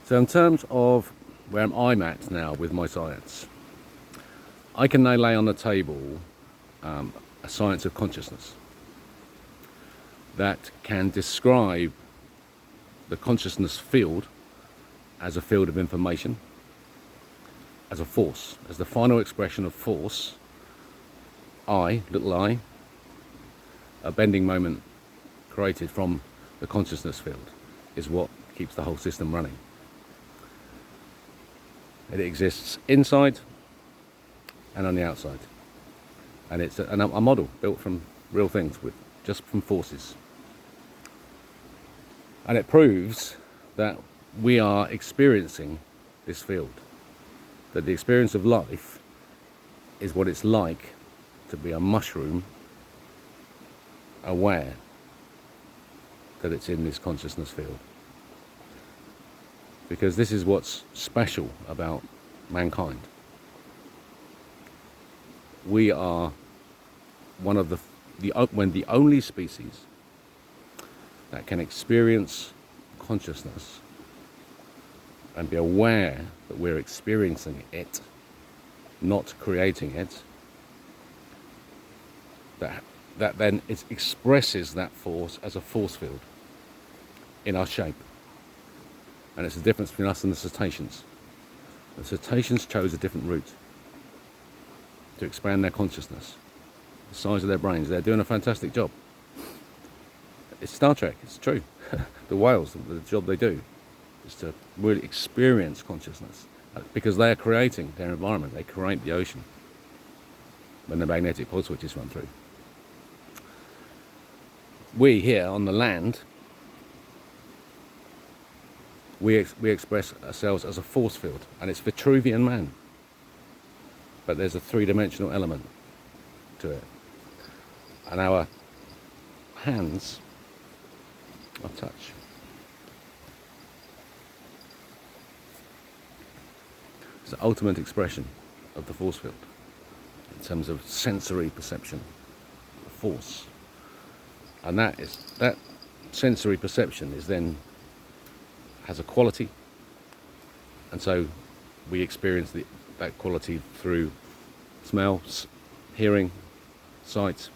So in terms of where I'm at now with my science, I can now lay on the table a science of consciousness that can describe the consciousness field as a field of information, as a force, as the final expression of force. I, little I, a bending moment created from the consciousness field, is what keeps the whole system running. It exists inside and on the outside, and it's a model built from real things, just from forces, and it proves that we are experiencing this field, that the experience of life is what it's like to be a mushroom aware that it's in this consciousness field. Because this is what's special about mankind. We are one of the only species that can experience consciousness and be aware that we're experiencing it, not creating it, that then it expresses that force as a force field in our shape. And it's the difference between us and the cetaceans. The cetaceans chose a different route to expand their consciousness, the size of their brains. They're doing a fantastic job. It's Star Trek, it's true. The whales, the job they do is to really experience consciousness, because they are creating their environment. They create the ocean when the magnetic pole switches run through. We here on the land, we express ourselves as a force field, and it's Vitruvian man. But there's a three-dimensional element to it. And our hands of touch. It's the ultimate expression of the force field in terms of sensory perception, the force. And that sensory perception is then has a quality, and so we experience that quality through smell, hearing, sight,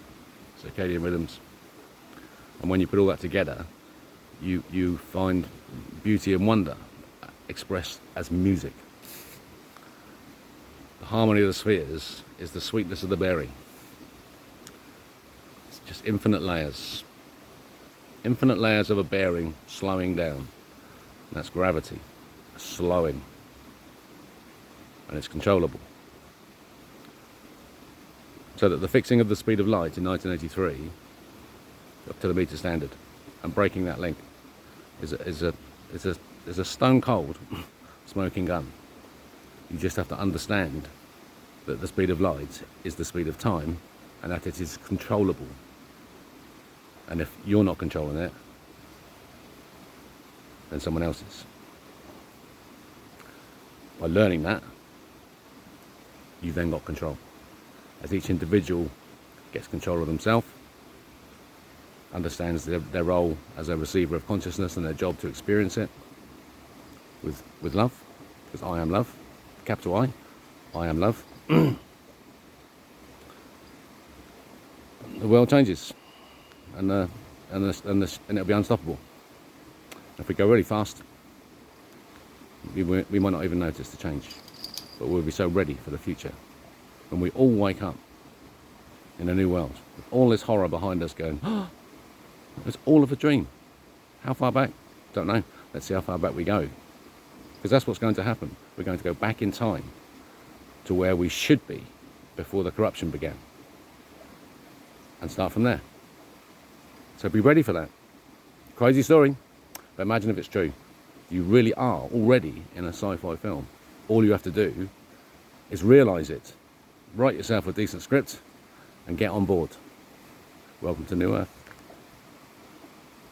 circadian rhythms. And when you put all that together, you find beauty and wonder expressed as music. The harmony of the spheres is the sweetness of the berry. It's just infinite layers of a bearing slowing down. And that's gravity, slowing, and it's controllable. So that the fixing of the speed of light in 1983 up to the meter standard and breaking that link is a stone cold smoking gun. You just have to understand that the speed of light is the speed of time, and that it is controllable. And if you're not controlling it, then someone else is. By learning that, you've then got control. As each individual gets control of themselves, understands their role as a receiver of consciousness and their job to experience it with love, because I am love, capital I am love. The world changes, and it'll be unstoppable. If we go really fast, we might not even notice the change, but we'll be so ready for the future when we all wake up in a new world with all this horror behind us going, oh, it's all of a dream. How far back? Don't know. Let's see how far back we go, because that's what's going to happen. We're going to go back in time to where we should be before the corruption began and start from there. So be ready for that. Crazy story, but imagine if it's true. You really are already in a sci-fi film. All you have to do is realize it, write yourself a decent script, and get on board. Welcome to New Earth.